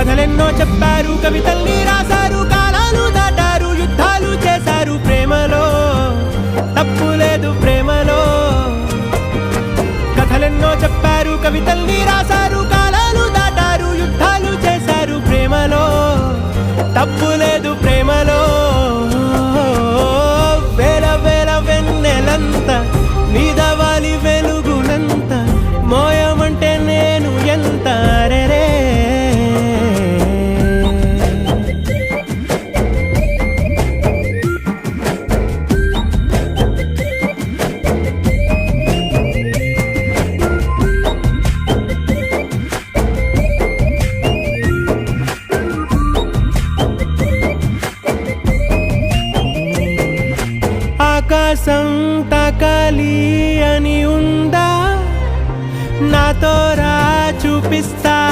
కథలెన్నో చెప్పారు, కవితల్ని రాశారు, కాలాలు దాటారు, యుద్ధాలు చేశారు. ప్రేమలో తప్పు లేదు, ప్రేమలో. కథలెన్నో చెప్పారు, కవితల్ని రాశారు, కాలాలు దాటారు, యుద్ధాలు చేశారు. ప్రేమలో తప్పు లేదు, ప్రేమలో. వేల వేల వెన్నెలంత నీదవాలి వెలుగునంత, మోయమంటే నేను ఎంత రే. ఆకాశం తాకాలి అని ఉందా, నాతో రా చూపిస్తా